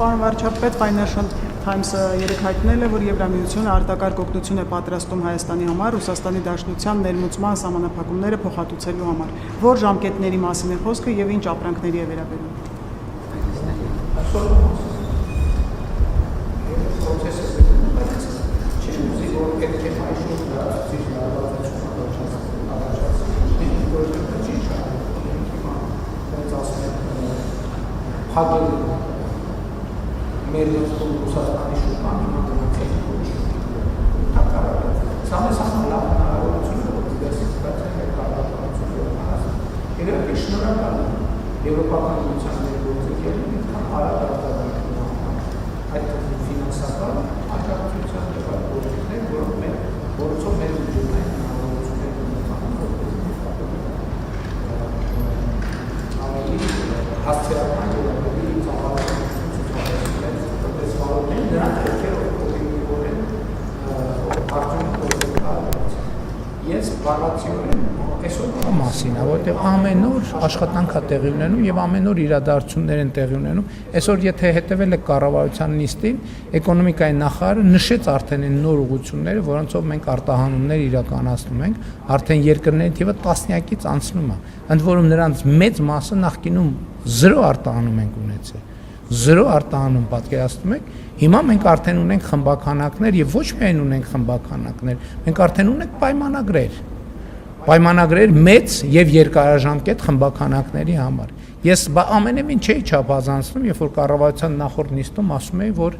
Պարոն վարչապետ, Financial Times-ը երեկ հայտնել է, որ Եվրամիությունը արտակարգ օգնություն է պատրաստում Հայաստանի համար Ռուսաստանի Դաշնության ներմուծման սահմանափակումները փոխհատուցելու համար։ Որ ժամկետների մասին է խոսքը եւ ինչ ապրանքների է վերաբերում։ Հագել մեր Ռուսաստանի շուկան դիմադրության Սա մեզ լավ հնարավորություն է, որ դիվերսիֆիկացիան մեր կառավարությունը երևի շնորհակալ Եվրոպական միության ներգործողներին այդքան արագ արտադրական այդ ֆինանսական աջակցության եւ այլ գործիքներ, որոնցով մեր ուժերային հնարավորությունները հասցեական մասին, որտեղ ամեն օր աշխատանք է տեղի ունենում եւ ամեն օր իրադարձություններ են տեղի ունենում։ Այսօր եթե հետեւել եք կառավարության նիստին, էկոնոմիկայի նախարարը նշեց արդեն այն նոր ուղղությունները, որոնցով մենք արտահանումներ իրականացնում ենք, արդեն երկրների թիվը տասնյակից անցնում է։ Ընդ որում նրանց մեծ մասը նախկինում 0 արտահանում ենք ունեցել։ 0 արտահանում պատկերացնում եք, հիմա մենք արդեն ունենք խմբականակներ եւ ոչ միայն ունենք խմբականակներ, մենք արդեն ունենք պայմանագրեր մեծ եւ երկարաժամկետ խմբականակների համար։ Ես ամենևին չէի չափազանցնում, երբ որ կառավարության նախորդ նիստում ասում էի, որ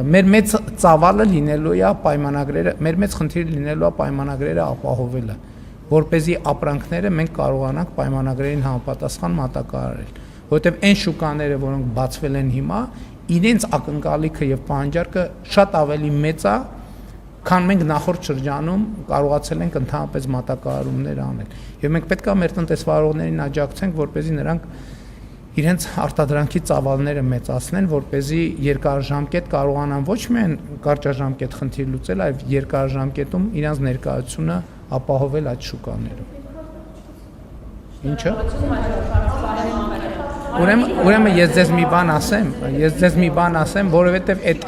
մեր մեծ ծավալը լինելու է պայմանագրերը, մեր մեծ խնդիրը լինելու է պայմանագրերը ապահովելը, որպեսզի ապրանքները մենք կարողանանք պայմանագրերին համապատասխան մատակարարել, որովհետեւ այն շուկաները, որոնք բացվել են հիմա, իրենց ակնկալիքը եւ պահանջարկը շատ ավելի մեծ է, քան մենք նախորդ շրջանում կարողացել ենք ընդհանրապես մատակարարումներ անել։ Եվ մենք պետք է մեր տնտեսվարողներին աջակցենք, որպեսզի նրանք իրենց արտադրանքի ծավալները մեծացնեն, որպեսզի երկարաժամկետ կարողանան ոչ միայն կարճաժամկետ խնդիր լուծել, այլ երկարաժամկետում իրենց ներկայությունը ապահովել այդ շուկաներում։ Ինչը։ Ուրեմն ես ձեզ մի բան ասեմ, որովհետև այդ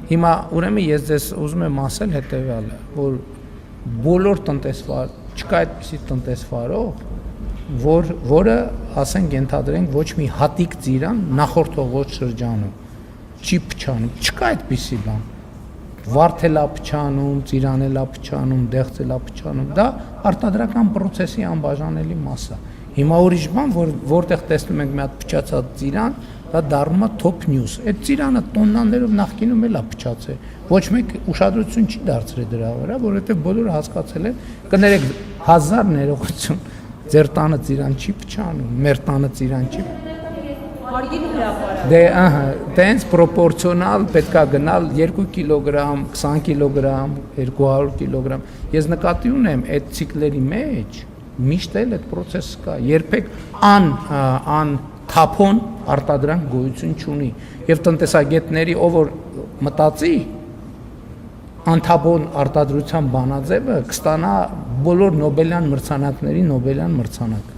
հիմա ուրեմն ես ձեզ ուզում եմ ասել հետևյալը, որ բոլոր տնտեսվար, չկա այդպիսի տնտեսվարող, որը ասենք ենթադրենք ոչ մի հատիկ ծիրան նախորդողոց շրջանում չի փչանում, չկա այդպիսի բան։ Վարդելա փչանում, ծիրանելա փչանում, դեղցելա փչանում, դա արտադրական process-ի անբաժանելի մաս է։ Հիմա ուրիշ բան, որտեղ տեսնում ենք մի հատ փչացած ծիրան, դա դառնում է top news։ Այդ ծիրանը տոննաներով նախկինում էլ է փչացել։ Ոչ մեկ ուշադրություն չի դարձրել դրա վրա, որովհետև բոլորը հասկացել են, կներեք 1000 ներողություն, ձեր տանը ծիրան չի փչանում, մեր տանը ծիրան չի։ Դե տենց պրոպորցիոնալ պետքա գնալ 2 կիլոգրամ, 20 կիլոգրամ, 200 կիլոգրամ։ Ես նկատի ունեմ այդ ցիկլերի մեջ միշտ էլ այդ process կա, երբեք թափոն արտադրանք գոյություն չունի եւ տնտեսագետների ով որ մտածի անթափոն արտադրության բանաձևը կստանա բոլոր Նոբելյան մրցանակների Նոբելյան մրցանակ